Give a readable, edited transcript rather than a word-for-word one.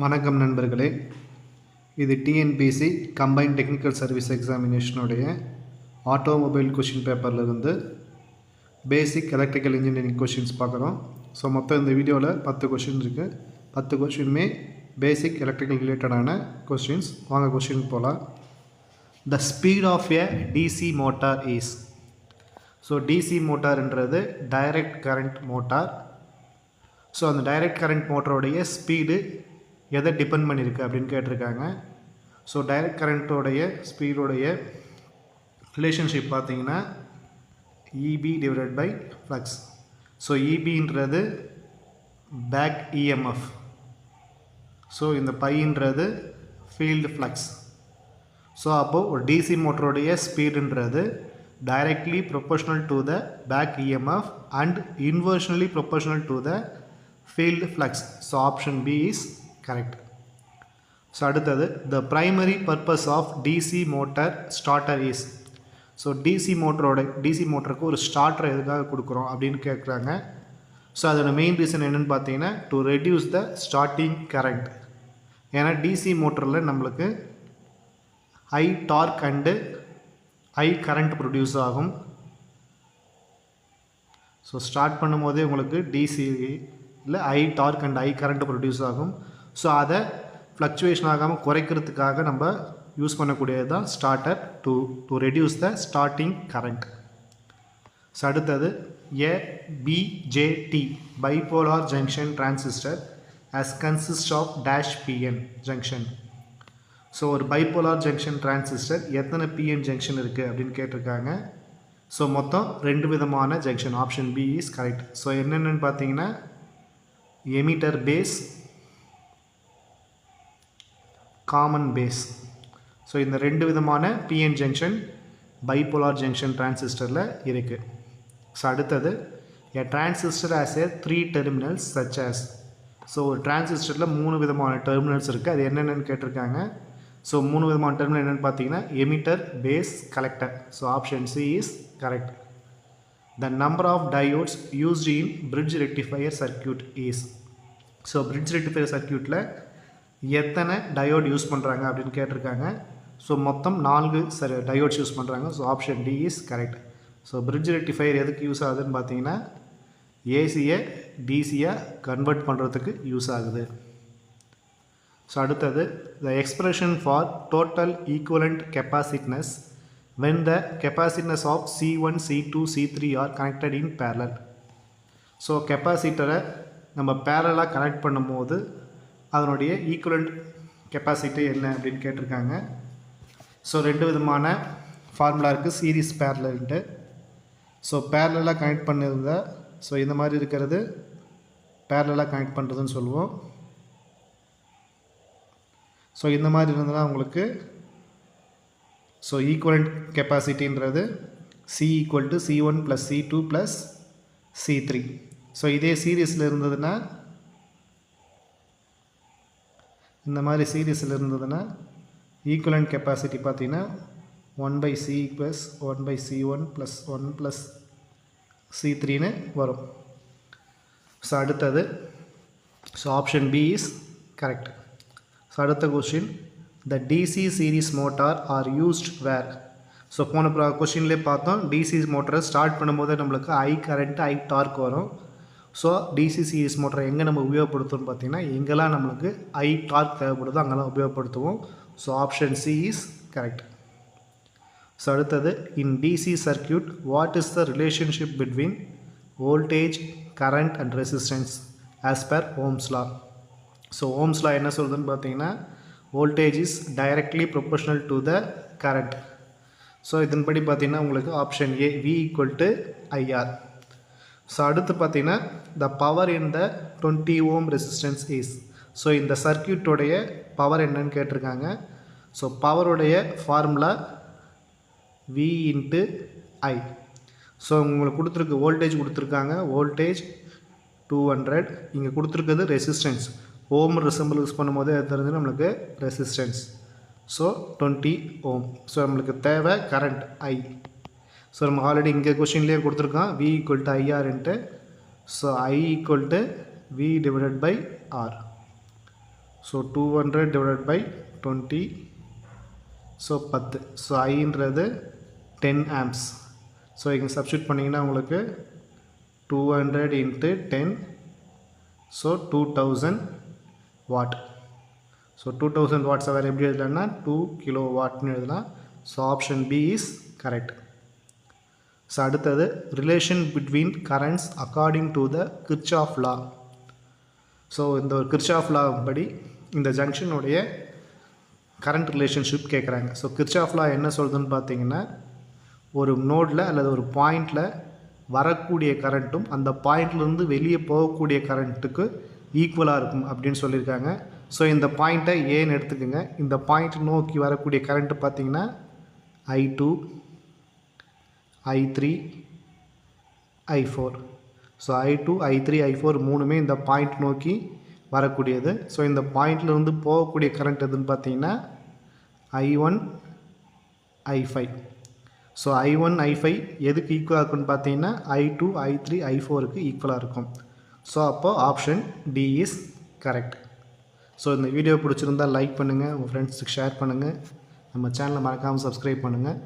வணக்கம் நண்பர்களே, இது டிஎன்பிஎஸ்சி கம்பைன்ட் டெக்னிக்கல் சர்வீஸ் எக்ஸாமினேஷனுடைய ஆட்டோமொபைல் கொஷின் பேப்பர்லேருந்து பேசிக் எலக்ட்ரிக்கல் இன்ஜினியரிங் கொஷின்ஸ் பார்க்குறோம். ஸோ மொத்தம் இந்த வீடியோவில் 10 கொஷின் இருக்குது. 10 கொஷினுமே பேசிக் எலக்ட்ரிக்கல் ரிலேட்டடான கொஷின்ஸ். வாங்க கொஷின் போகலாம். The speed of a DC motor is. So DC மோட்டார்ன்றது டைரக்ட் கரண்ட் மோட்டார். ஸோ அந்த டைரக்ட் கரண்ட் மோட்டருடைய ஸ்பீடு எதை டிபெண்ட் பண்ணியிருக்கு அப்படின்னு கேட்டிருக்காங்க. ஸோ டைரக்ட் கரண்ட்டோடைய ஸ்பீடோடைய ரிலேஷன்ஷிப் பார்த்தீங்கன்னா EB divided by flux. So இபின்றது பேக் இஎம்எஃப். ஸோ இந்த பைன்றது ஃபீல்டு ஃப்ளக்ஸ். ஸோ அப்போது ஒரு டிசி மோட்டருடைய ஸ்பீடுன்றது directly proportional to the back EMF and inversely proportional to the field flux. So option B is correct. So அடுத்தது, the primary purpose of DC motor starter is. So DC மோட்டருக்கு ஒரு starter எதுக்காக கொடுக்குறோம் அப்படின்னு கேட்குறாங்க. So அதோட main reason என்னென்னு பார்த்தீங்கன்னா to reduce the starting current. ஏன்னா டிசி மோட்டரில் நம்மளுக்கு high torque and high current produce ஆகும். ஸோ ஸ்டார்ட் பண்ணும்போதே உங்களுக்கு டிசி இல்லை high torque and high current produce ஆகும். ஸோ அதை ஃப்ளக்சுவேஷன் ஆகாமல் குறைக்கிறதுக்காக நம்ம யூஸ் பண்ணக்கூடியது தான் starter to reduce the starting current. So அடுத்தது, a BJT bipolar junction transistor as consist of dash pn junction. So ஒரு பைபோலார் ஜங்ஷன் டிரான்சிஸ்டர் எத்தனை பிஎன் ஜங்ஷன் இருக்குது அப்படின்னு கேட்டிருக்காங்க. ஸோ மொத்தம் 2 விதமான junction. Option B is correct. So என்னென்னு பார்த்தீங்கன்னா emitter base, common base. So இந்த 2 விதமான பிஎன் ஜங்ஷன் பைபோலார் ஜங்ஷன் டிரான்சிஸ்டரில் இருக்குது. ஸோ அடுத்தது, a transistor has a 3 terminals such as. So ஒரு டிரான்சிஸ்டரில் 3 விதமான டெர்மினல்ஸ் இருக்குது. அது என்னென்னு கேட்டிருக்காங்க. ஸோ 3 விதமான டெர்மினல் என்னென்னு பார்த்தீங்கன்னா emitter, base, collector. So option C is correct. The number of diodes used in bridge rectifier circuit is. So bridge rectifier சர்க்கியூட்டில் எத்தனை டயோட் யூஸ் பண்ணுறாங்க அப்படின்னு கேட்டிருக்காங்க. ஸோ மொத்தம் 4 டயோட்ஸ் யூஸ் பண்ணுறாங்க. So option D is correct. So bridge rectifier எதுக்கு use ஆகுதுன்னு பார்த்தீங்கன்னா ஏசியை டிசியாக கன்வெர்ட் பண்ணுறதுக்கு யூஸ் ஆகுது. ஸோ அடுத்தது, the expression for total equivalent capacitance when the capacitance of C1, C2, C3 are connected in parallel. So கெப்பாசிட்டரை நம்ம பேரலாக கனெக்ட் பண்ணும்போது அதனுடைய ஈக்குவலண்ட் கெப்பாசிட்டி என்ன அப்படின்னு கேட்டிருக்காங்க. ஸோ 2 விதமான ஃபார்முலா இருக்குது, சீரீஸ் பேரலன்ட்டு. ஸோ பேரலாக கனெக்ட் பண்ணிருந்தா, ஸோ இந்த மாதிரி இருக்கிறது பேரலாக கனெக்ட் பண்ணுறதுன்னு சொல்லுவோம். ஸோ இந்த மாதிரி இருந்ததுன்னா உங்களுக்கு ஸோ ஈக்குவலண்ட் கெப்பாசிட்டின்றது C equal to C1 plus C2 plus C3. So இதே சீரீஸில் இருந்ததுன்னா, இந்த மாதிரி சீரீஸில் இருந்ததுன்னா ஈக்குவலண்ட் கெப்பாசிட்டி பார்த்தீங்கன்னா 1/C plus 1/C1 plus 1 plus C3ன்னு வரும். ஸோ அடுத்தது, so option B is correct. So அடுத்த question, the DC series motor are used where. So போன கொஸ்டின்லேயே பார்த்தோம், டிசி மோட்டரை ஸ்டார்ட் பண்ணும்போது நம்மளுக்கு ஹை கரண்ட் ஹை டார்க் வரும். ஸோ டிசி சீரீஸ் மோட்டரை எங்கே நம்ம உபயோகப்படுத்துவோம்னு பார்த்தீங்கன்னா எங்கெல்லாம் நம்மளுக்கு ஹை டார்க் தேவைப்படுதோ அங்கெல்லாம் உபயோகப்படுத்துவோம். So option C is correct. So அடுத்தது, in DC circuit what is the relationship between voltage, current and resistance as per Ohm's law. So Ohm's law என்ன சொல்லுதுன்னு பார்த்தீங்கன்னா voltage is directly proportional to the current. So இதன்படி பார்த்தீங்கன்னா உங்களுக்கு option A V equal to IR. So அடுத்து பார்த்தீங்கன்னா the power in the 20 ohm resistance is. So இந்த சர்க்கியூட்டோடைய பவர் என்னன்னு கேட்டிருக்காங்க. So பவருடைய formula V into I. So உங்களுக்கு கொடுத்துருக்கு வோல்டேஜ் கொடுத்துருக்காங்க, வோல்டேஜ் 200. இங்கே கொடுத்துருக்குது ரெசிஸ்டன்ஸ். ஓம் சிம்பிள் யூஸ் பண்ணும்போது அது தெரிஞ்சு நம்மளுக்கு ரெசிஸ்டன்ஸ். ஸோ 20 ஓம். ஸோ நம்மளுக்கு தேவை கரண்ட் I. ஸோ நம்ம ஆல்ரெடி இங்கே கொஷின்லேயே கொடுத்துருக்கோம் V equal to IR into. So I equal to V divided by R. So 200 divided by 20, so 10. So ஐன்றது 10 amps. ஸோ இங்கே சப்ஸ்டியூட் பண்ணிங்கன்னா உங்களுக்கு 200 into 10, ஸோ 2000 வாட். ஸோ 2000 வாட்ஸை வேறு எப்படி எழுதலாம்னா 2 கிலோவாட்னு எழுதலாம். So option B is correct. So அடுத்தது relation between currents according to the Kirchhoff law. So இந்த ஒரு கிர்ச்சாஃப் லா படி இந்த ஜங்ஷனுடைய கரண்ட் ரிலேஷன்ஷிப் கேட்குறாங்க. ஸோ கிர்ச்சாஃப் லா என்ன சொல்லுதுன்னு பார்த்தீங்கன்னா, ஒரு நோடில் அல்லது ஒரு பாயிண்டில் வரக்கூடிய கரண்ட்டும் அந்த பாயிண்ட்லேருந்து வெளியே போகக்கூடிய கரண்ட்டுக்கு ஈக்குவலாக இருக்கும் அப்படின்னு சொல்லியிருக்காங்க. ஸோ இந்த பாயிண்ட்டை ஏன்னு எடுத்துக்கோங்க. இந்த பாயிண்ட் நோக்கி வரக்கூடிய கரண்ட்டு பார்த்தீங்கன்னா I2, I3, I4. So I2, I3, I4 மூணுமே இந்த பாயிண்ட் நோக்கி வரக்கூடியது. ஸோ இந்த பாயிண்ட்லேருந்து போகக்கூடிய கரண்ட் எதுன்னு பார்த்தீங்கன்னா I1, I5. So I1, I5 எதுக்கு ஈக்குவலாக இருக்குன்னு பார்த்தீங்கன்னா I2, I3, I4க்கு ஈக்குவலாக இருக்கும். ஸோ அப்போது option D is correct. So இந்த வீடியோ பிடிச்சிருந்தால் லைக் பண்ணுங்கள், உங்கள் ஃப்ரெண்ட்ஸுக்கு ஷேர் பண்ணுங்கள், நம்ம சேனலை மறக்காமல் சப்ஸ்கிரைப் பண்ணுங்கள்.